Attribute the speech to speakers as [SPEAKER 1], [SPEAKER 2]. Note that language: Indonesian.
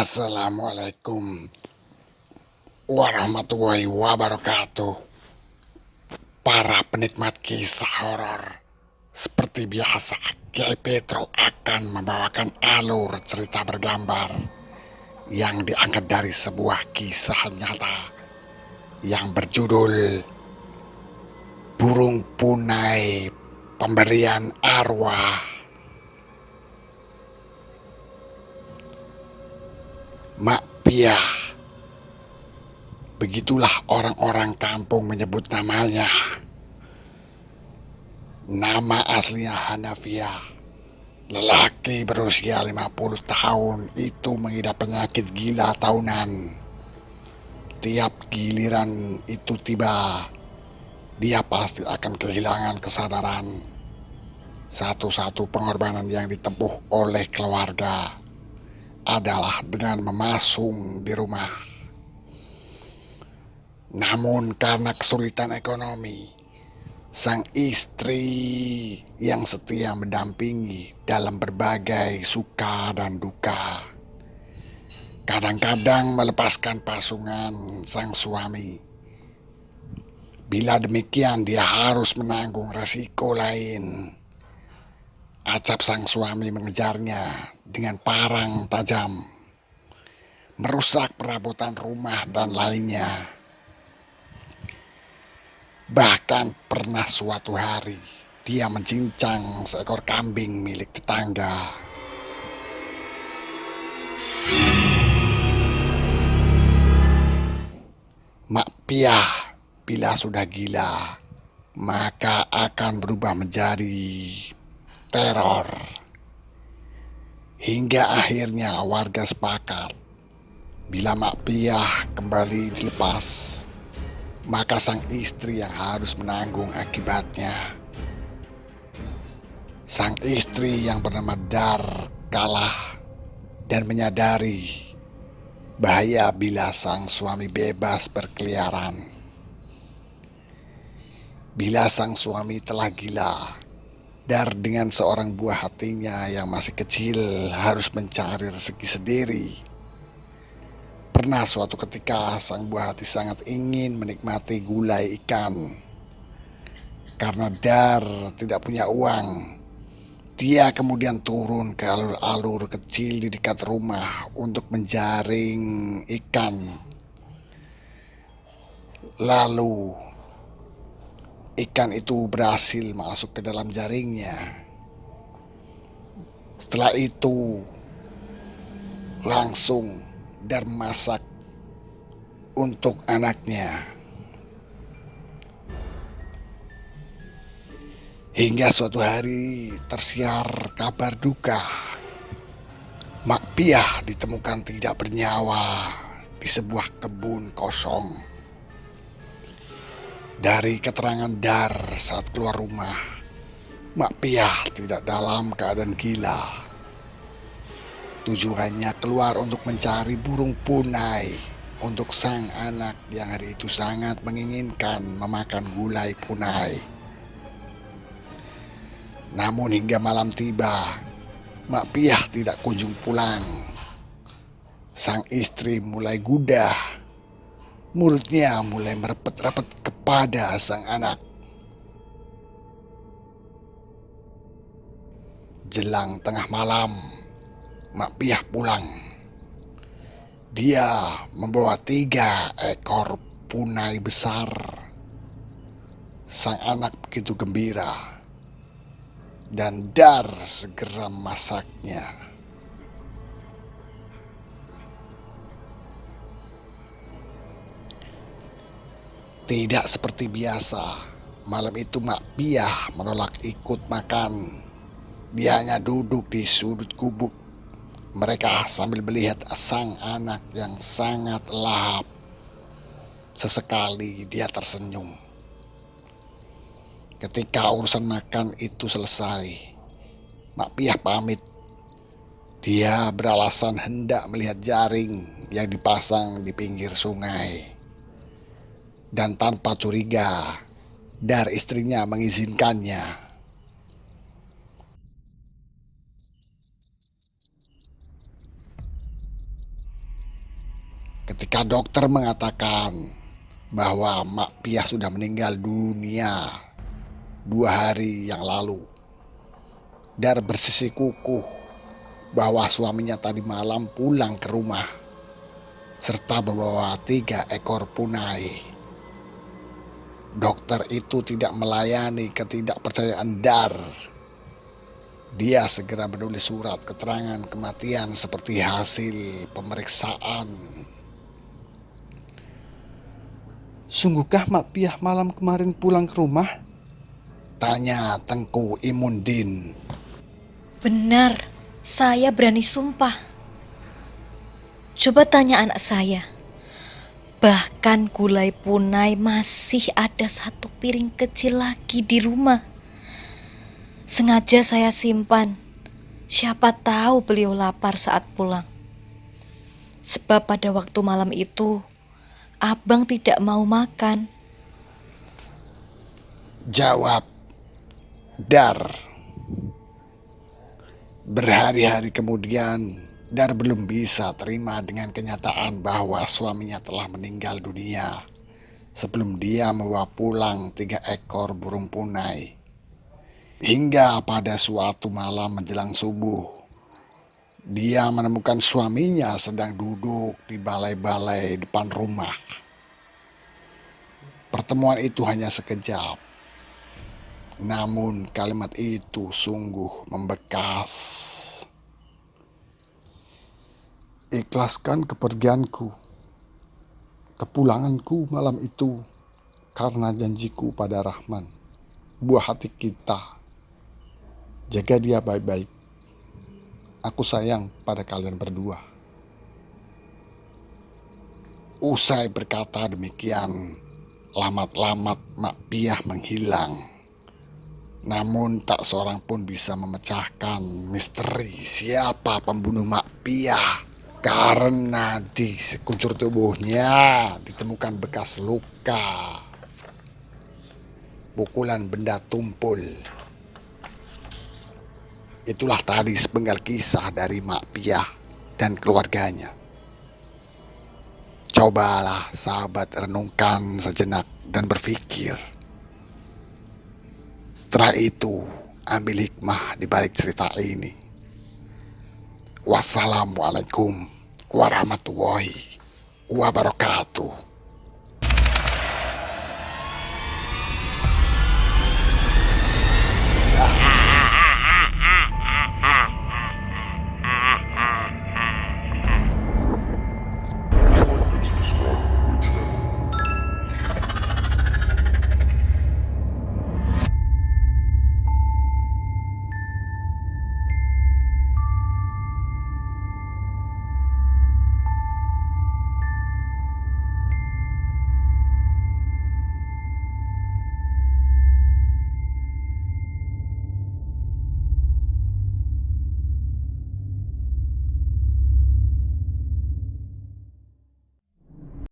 [SPEAKER 1] Assalamualaikum warahmatullahi wabarakatuh. Para penikmat kisah horor, seperti biasa, Kiai Petro akan membawakan alur cerita bergambar yang diangkat dari sebuah kisah nyata yang berjudul Burung Punai Pemberian Arwah. Mak Piah, begitulah orang-orang kampung menyebut namanya. Nama aslinya Hanafiah. Lelaki berusia 50 tahun itu mengidap penyakit gila tahunan. Tiap giliran itu tiba, dia pasti akan kehilangan kesadaran. Satu-satu pengorbanan yang ditempuh oleh keluarga adalah dengan memasung di rumah. Namun karena kesulitan ekonomi, sang istri yang setia mendampingi dalam berbagai suka dan duka, kadang-kadang melepaskan pasungan sang suami. Bila demikian, dia harus menanggung resiko lain. Acap sang suami mengejarnya dengan parang tajam, merusak perabotan rumah dan lainnya. Bahkan pernah suatu hari dia mencincang seekor kambing milik tetangga. Mak Piah bila sudah gila, maka akan berubah menjadi teror. Hingga akhirnya warga sepakat, bila Mak Piah kembali dilepas, maka sang istri yang harus menanggung akibatnya. Sang istri yang bernama Dar kalah dan menyadari bahaya bila sang suami bebas berkeliaran. Bila sang suami telah gila, Dar dengan seorang buah hatinya yang masih kecil harus mencari rezeki sendiri. Pernah suatu ketika sang buah hati sangat ingin menikmati gulai ikan. Karena Dar tidak punya uang, dia kemudian turun ke alur-alur kecil di dekat rumah untuk menjaring ikan. Lalu ikan itu berhasil masuk ke dalam jaringnya. Setelah itu langsung Dar masak untuk anaknya. Hingga suatu hari tersiar kabar duka. Mak Piah ditemukan tidak bernyawa di sebuah kebun kosong. Dari keterangan Dar saat keluar rumah, Mak Piah tidak dalam keadaan gila. Tujuannya keluar untuk mencari burung punai untuk sang anak yang hari itu sangat menginginkan memakan gulai punai. Namun hingga malam tiba, Mak Piah tidak kunjung pulang. Sang istri mulai gudah. Mulutnya mulai merepet-repet kepada sang anak. Jelang tengah malam, Mak Piah pulang. Dia membawa 3 ekor punai besar. Sang anak begitu gembira, dan Dar segera masaknya. Tidak seperti biasa, malam itu Mak Piah menolak ikut makan. Dia hanya duduk di sudut gubuk mereka sambil melihat sang anak yang sangat lahap. Sesekali dia tersenyum. Ketika urusan makan itu selesai, Mak Piah pamit. Dia beralasan hendak melihat jaring yang dipasang di pinggir sungai. Dan tanpa curiga, Dar istrinya mengizinkannya. ketika dokter mengatakan bahwa Mak Piah sudah meninggal dunia 2 hari yang lalu. Dar bersisi kukuh bahwa suaminya tadi malam pulang ke rumah serta membawa 3 ekor punai. Dokter itu tidak melayani ketidakpercayaan Dar. Dia segera menulis surat keterangan kematian seperti hasil pemeriksaan.
[SPEAKER 2] Sungguhkah Mak Piah malam kemarin pulang ke rumah?
[SPEAKER 1] Tanya Tengku Imundin.
[SPEAKER 3] Benar, saya berani sumpah. Coba tanya anak saya. Bahkan gulai punai masih ada 1 piring kecil lagi di rumah. Sengaja saya simpan. Siapa tahu beliau lapar saat pulang. Sebab pada waktu malam itu, Abang tidak mau makan.
[SPEAKER 1] Jawab Dar. Berhari-hari kemudian, Dar belum bisa terima dengan kenyataan bahwa suaminya telah meninggal dunia sebelum dia membawa pulang 3 ekor burung punai. Hingga pada suatu malam menjelang subuh, dia menemukan suaminya sedang duduk di balai-balai depan rumah. Pertemuan itu hanya sekejap, namun kalimat itu sungguh membekas.
[SPEAKER 2] Ikhlaskan kepergianku, kepulanganku malam itu karena janjiku pada Rahman, buah hati kita. Jaga dia baik-baik. Aku sayang pada kalian berdua.
[SPEAKER 1] Usai berkata demikian, lamat-lamat Mak Piah menghilang. Namun tak seorang pun bisa memecahkan misteri siapa pembunuh Mak Piah. Karena di sekujur tubuhnya ditemukan bekas luka, pukulan benda tumpul. Itulah tadi sepenggal kisah dari Mak Piah dan keluarganya. Cobalah sahabat renungkan sejenak dan berpikir. Setelah itu, ambil hikmah di balik cerita ini. Wassalamualaikum warahmatullahi wabarakatuh.